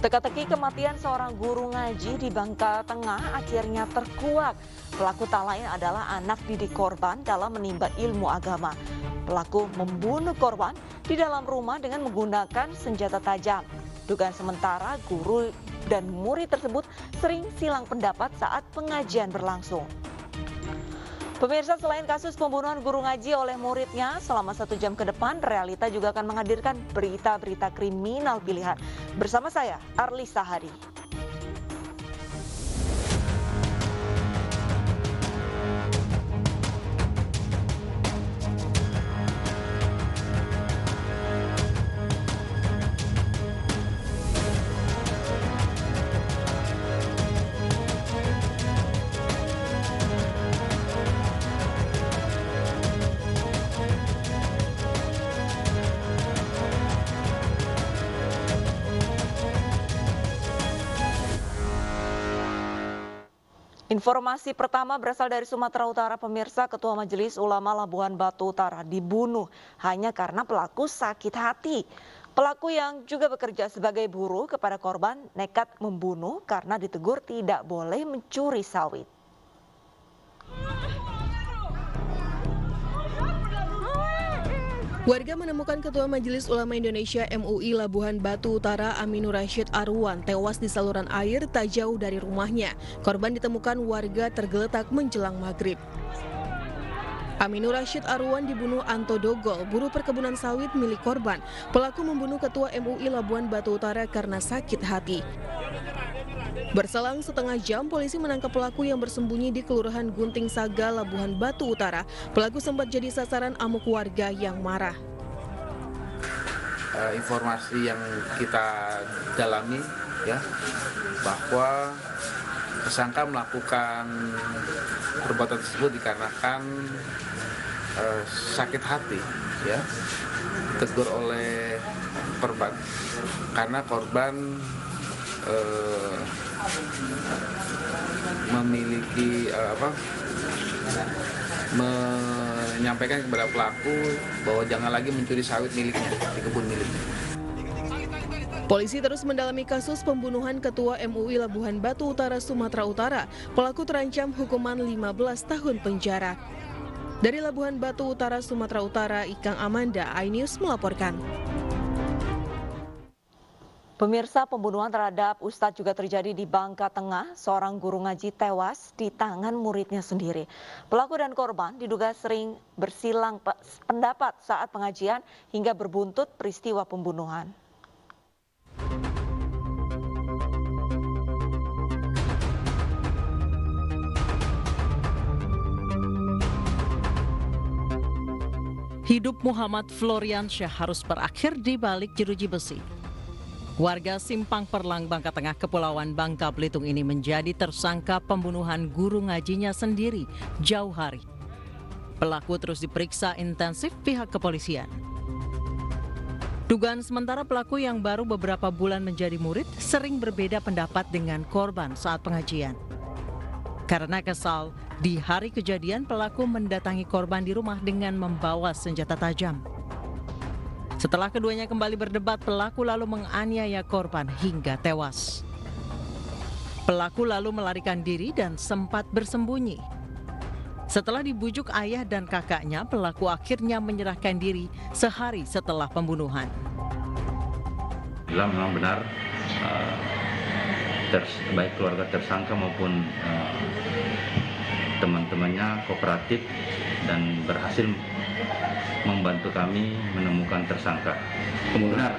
Teka-teki kematian seorang guru ngaji di Bangka Tengah akhirnya terkuak. Pelaku tak lain adalah anak didik korban dalam menimba ilmu agama. Pelaku membunuh korban di dalam rumah dengan menggunakan senjata tajam. Dugaan sementara guru dan murid tersebut sering silang pendapat saat pengajian berlangsung. Pemirsa, selain kasus pembunuhan guru ngaji oleh muridnya selama 1 jam ke depan, Realita juga akan menghadirkan berita-berita kriminal pilihan. Bersama saya, Arlisa Hadi. Informasi pertama berasal dari Sumatera Utara. Pemirsa, Ketua Majelis Ulama Labuhan Batu Utara dibunuh hanya karena pelaku sakit hati. Pelaku yang juga bekerja sebagai buruh kepada korban nekat membunuh karena ditegur tidak boleh mencuri sawit. Warga menemukan Ketua Majelis Ulama Indonesia MUI Labuhan Batu Utara Aminur Rashid Arwan tewas di saluran air tak jauh dari rumahnya. Korban ditemukan warga tergeletak menjelang maghrib. Aminur Rashid Arwan dibunuh Anto Dogol, buruh perkebunan sawit milik korban. Pelaku membunuh Ketua MUI Labuhan Batu Utara karena sakit hati. Berselang setengah jam, polisi menangkap pelaku yang bersembunyi di Kelurahan Gunting Saga, Labuhan Batu Utara. Pelaku sempat jadi sasaran amuk warga yang marah. Informasi yang kita dalami ya, bahwa tersangka melakukan perbuatan tersebut dikarenakan sakit hati ya, ditegur oleh korban karena korban memiliki menyampaikan kepada pelaku bahwa jangan lagi mencuri sawit miliknya di kebun miliknya. Polisi terus mendalami kasus pembunuhan Ketua MUI Labuhan Batu Utara, Sumatera Utara. Pelaku terancam hukuman 15 tahun penjara. Dari Labuhan Batu Utara, Sumatera Utara, Ikang Amanda, iNews melaporkan. Pemirsa, pembunuhan terhadap Ustadz juga terjadi di Bangka Tengah. Seorang guru ngaji tewas di tangan muridnya sendiri. Pelaku dan korban diduga sering bersilang pendapat saat pengajian hingga berbuntut peristiwa pembunuhan. Hidup Muhammad Floriansyah harus berakhir di balik jeruji besi. Warga Simpang Perlang, Bangka Tengah, Kepulauan Bangka Belitung ini menjadi tersangka pembunuhan guru ngajinya sendiri jauh hari. Pelaku terus diperiksa intensif pihak kepolisian. Dugaan sementara pelaku yang baru beberapa bulan menjadi murid sering berbeda pendapat dengan korban saat pengajian. Karena kesal, di hari kejadian pelaku mendatangi korban di rumah dengan membawa senjata tajam. Setelah keduanya kembali berdebat, pelaku lalu menganiaya korban hingga tewas. Pelaku lalu melarikan diri dan sempat bersembunyi. Setelah dibujuk ayah dan kakaknya, pelaku akhirnya menyerahkan diri sehari setelah pembunuhan. Bila memang benar, baik keluarga tersangka maupun teman-temannya kooperatif dan berhasil membantu kami menemukan tersangka. Kemudian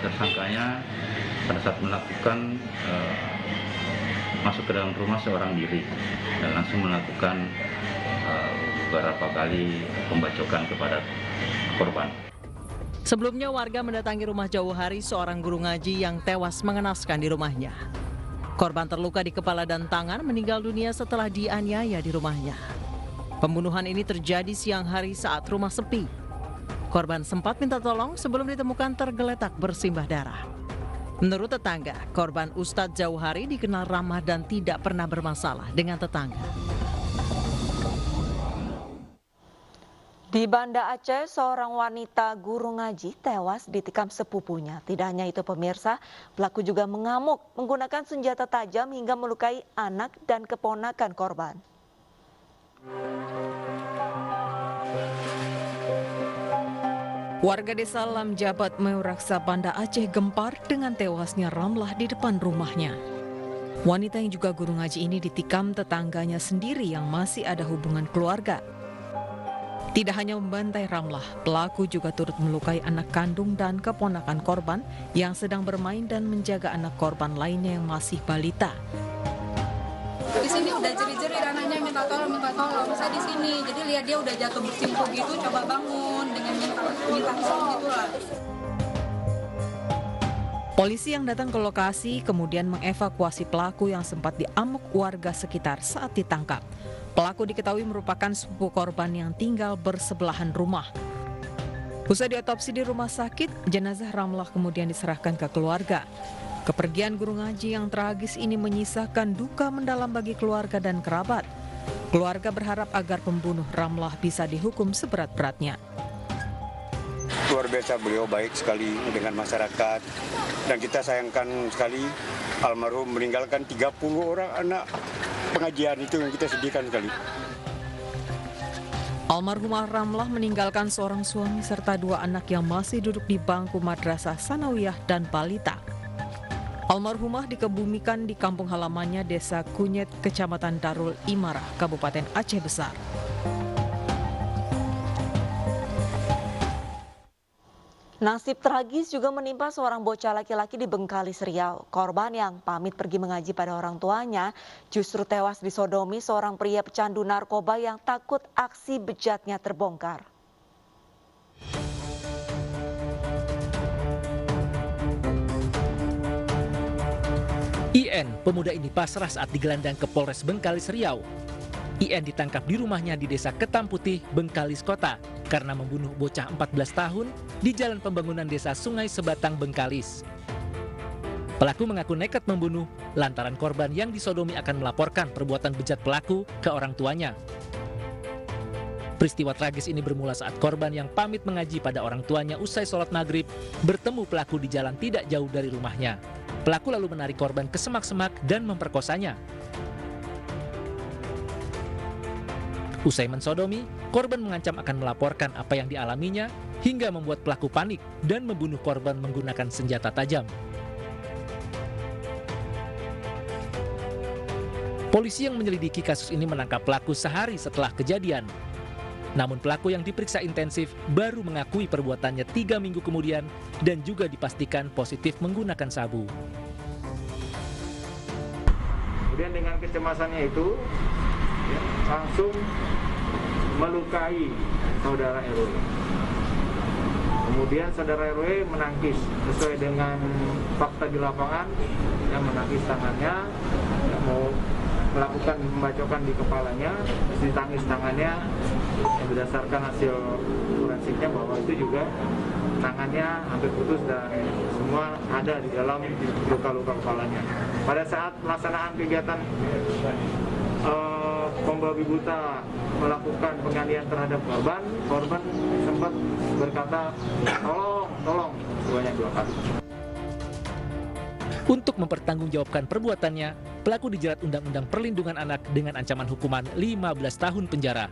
tersangkanya pada saat melakukan masuk ke dalam rumah seorang diri dan langsung melakukan beberapa kali pembacokan kepada korban. Sebelumnya warga mendatangi rumah jauh hari seorang guru ngaji yang tewas mengenaskan di rumahnya. Korban terluka di kepala dan tangan, meninggal dunia setelah dianiaya di rumahnya. Pembunuhan ini terjadi siang hari saat rumah sepi. Korban sempat minta tolong sebelum ditemukan tergeletak bersimbah darah. Menurut tetangga, korban Ustadz Jauhari dikenal ramah dan tidak pernah bermasalah dengan tetangga. Di Di Banda Aceh, seorang wanita guru ngaji tewas ditikam sepupunya. Tidak hanya itu pemirsa, pelaku juga mengamuk menggunakan senjata tajam hingga melukai anak dan keponakan korban. Warga desa Lamjabat Meuraksa, Banda Aceh gempar dengan tewasnya Ramlah di depan rumahnya. Wanita yang juga guru ngaji ini ditikam tetangganya sendiri yang masih ada hubungan keluarga. Tidak hanya membantai Ramlah, pelaku juga turut melukai anak kandung dan keponakan korban yang sedang bermain dan menjaga anak korban lainnya yang masih balita. Di sini udah jerit-jerit anaknya minta tolong. Saya di sini, jadi lihat dia udah jatuh bersimpuh gitu, coba bangun dengan minta tolong gitulah. Polisi yang datang ke lokasi kemudian mengevakuasi pelaku yang sempat diamuk warga sekitar saat ditangkap. Pelaku diketahui merupakan sepupu korban yang tinggal bersebelahan rumah. Usai diotopsi di rumah sakit, jenazah Ramlah kemudian diserahkan ke keluarga. Kepergian guru ngaji yang tragis ini menyisakan duka mendalam bagi keluarga dan kerabat. Keluarga berharap agar pembunuh Ramlah bisa dihukum seberat-beratnya. Luar biasa, beliau baik sekali dengan masyarakat. Dan kita sayangkan sekali almarhum meninggalkan 30 orang anak. Pengajian itu yang kita sedihkan sekali. Almarhumah Ramlah meninggalkan seorang suami serta 2 anak yang masih duduk di bangku madrasah sanawiyah dan balita. Almarhumah dikebumikan di kampung halamannya Desa Kunyet, Kecamatan Darul Imarah, Kabupaten Aceh Besar. Nasib tragis juga menimpa seorang bocah laki-laki di Bengkalis, Riau. Korban yang pamit pergi mengaji pada orang tuanya justru tewas disodomi seorang pria pecandu narkoba yang takut aksi bejatnya terbongkar. IN, pemuda ini pasrah saat digelandang ke Polres Bengkalis, Riau. IN ditangkap di rumahnya di Desa Ketam Putih, Bengkalis Kota karena membunuh bocah 14 tahun di Jalan Pembangunan Desa Sungai Sebatang, Bengkalis. Pelaku mengaku nekat membunuh lantaran korban yang disodomi akan melaporkan perbuatan bejat pelaku ke orang tuanya. Peristiwa tragis ini bermula saat korban yang pamit mengaji pada orang tuanya usai sholat maghrib bertemu pelaku di jalan tidak jauh dari rumahnya. Pelaku lalu menarik korban ke semak-semak dan memperkosanya. Usai mensodomi, korban mengancam akan melaporkan apa yang dialaminya hingga membuat pelaku panik dan membunuh korban menggunakan senjata tajam. Polisi yang menyelidiki kasus ini menangkap pelaku sehari setelah kejadian. Namun pelaku yang diperiksa intensif baru mengakui perbuatannya 3 minggu kemudian dan juga dipastikan positif menggunakan sabu. Kemudian dengan kecemasannya itu langsung melukai saudara RW. Kemudian saudara RW menangkis sesuai dengan fakta di lapangan, yang menangkis tangannya, yang mau melakukan pembacokan di kepalanya, ditangkis tangannya, yang berdasarkan hasil forensiknya bahwa itu juga tangannya hampir putus dan semua ada di dalam luka-luka kepalanya. Pada saat pelaksanaan kegiatan pembabi buta melakukan penganiayaan terhadap korban sempat berkata tolong sebanyak 2 kali. Untuk mempertanggungjawabkan perbuatannya, pelaku dijerat Undang-Undang Perlindungan Anak dengan ancaman hukuman 15 tahun penjara.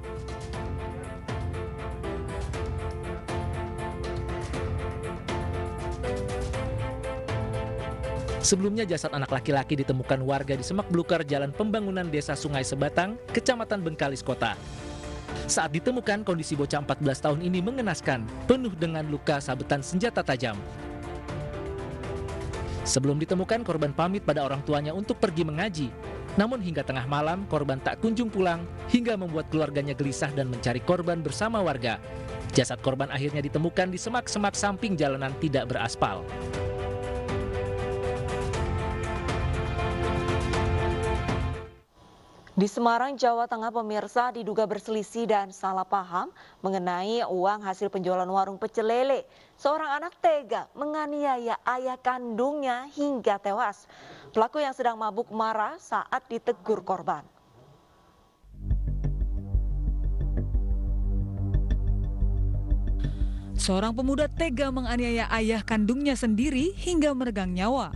Sebelumnya jasad anak laki-laki ditemukan warga di semak belukar Jalan Pembangunan Desa Sungai Sebatang, Kecamatan Bengkalis Kota. Saat ditemukan, kondisi bocah 14 tahun ini mengenaskan, penuh dengan luka sabetan senjata tajam. Sebelum ditemukan, korban pamit pada orang tuanya untuk pergi mengaji. Namun hingga tengah malam, korban tak kunjung pulang hingga membuat keluarganya gelisah dan mencari korban bersama warga. Jasad korban akhirnya ditemukan di semak-semak samping jalanan tidak beraspal. Di Semarang, Jawa Tengah, pemirsa, diduga berselisih dan salah paham mengenai uang hasil penjualan warung pecel lele. Seorang anak tega menganiaya ayah kandungnya hingga tewas. Pelaku yang sedang mabuk marah saat ditegur korban. Seorang pemuda tega menganiaya ayah kandungnya sendiri hingga meregang nyawa.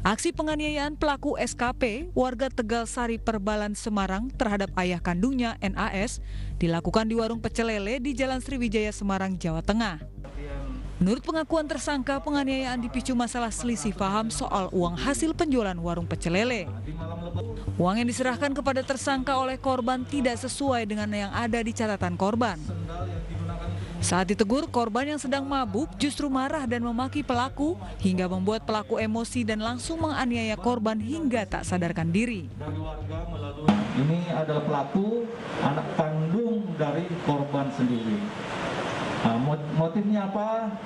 Aksi penganiayaan pelaku SKP, warga Tegal Sari Perbalan Semarang terhadap ayah kandungnya NAS dilakukan di warung pecel lele di Jalan Sriwijaya Semarang, Jawa Tengah. Menurut pengakuan tersangka, penganiayaan dipicu masalah selisih paham soal uang hasil penjualan warung pecel lele. Uang yang diserahkan kepada tersangka oleh korban tidak sesuai dengan yang ada di catatan korban. Saat ditegur, korban yang sedang mabuk justru marah dan memaki pelaku hingga membuat pelaku emosi dan langsung menganiaya korban hingga tak sadarkan diri. Ini adalah pelaku anak kandung dari korban sendiri. Nah, motifnya apa?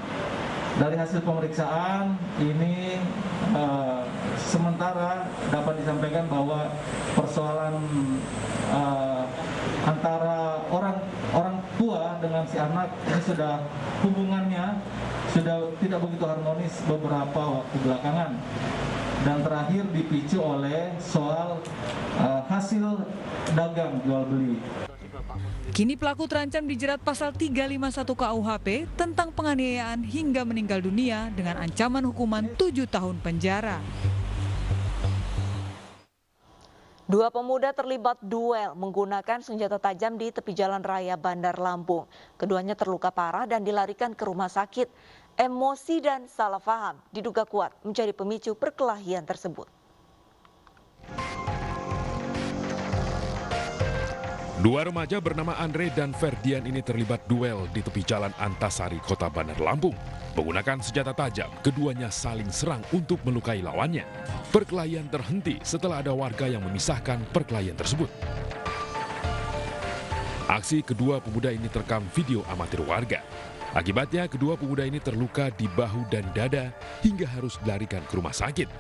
Dari hasil pemeriksaan ini sementara dapat disampaikan bahwa persoalan antara orang tua dengan si anak ini sudah hubungannya sudah tidak begitu harmonis beberapa waktu belakangan, dan terakhir dipicu oleh soal hasil dagang jual beli. Kini pelaku terancam dijerat pasal 351 KUHP tentang penganiayaan hingga meninggal dunia dengan ancaman hukuman 7 tahun penjara. Dua pemuda terlibat duel menggunakan senjata tajam di tepi jalan raya Bandar Lampung. Keduanya terluka parah dan dilarikan ke rumah sakit. Emosi dan salah paham diduga kuat menjadi pemicu perkelahian tersebut. Dua remaja bernama Andre dan Ferdian ini terlibat duel di tepi jalan Antasari, Kota Bandar Lampung. Menggunakan senjata tajam, keduanya saling serang untuk melukai lawannya. Perkelahian terhenti setelah ada warga yang memisahkan perkelahian tersebut. Aksi kedua pemuda ini terekam video amatir warga. Akibatnya kedua pemuda ini terluka di bahu dan dada hingga harus dilarikan ke rumah sakit.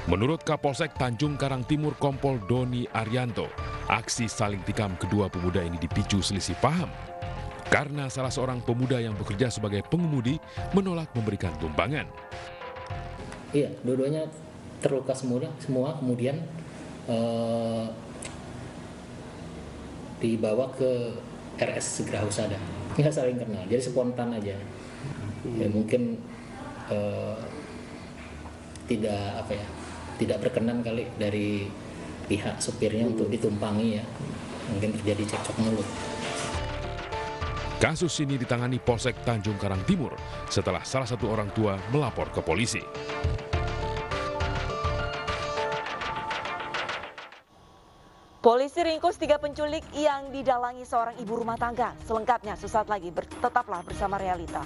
Menurut Kapolsek Tanjung Karang Timur Kompol Doni Arianto, aksi saling tikam kedua pemuda ini dipicu selisih paham karena salah seorang pemuda yang bekerja sebagai pengemudi menolak memberikan tumpangan. Iya, dua-duanya terluka semua kemudian dibawa ke RS Segera Husada. Nggak saling kenal, jadi spontan aja. Ya, mungkin tidak berkenan kali dari pihak supirnya untuk ditumpangi ya. Mungkin terjadi cekcok mulut. Kasus ini ditangani Polsek Tanjung Karang Timur setelah salah satu orang tua melapor ke polisi. Polisi ringkus 3 penculik yang didalangi seorang ibu rumah tangga. Selengkapnya sesaat lagi, tetaplah bersama Realita.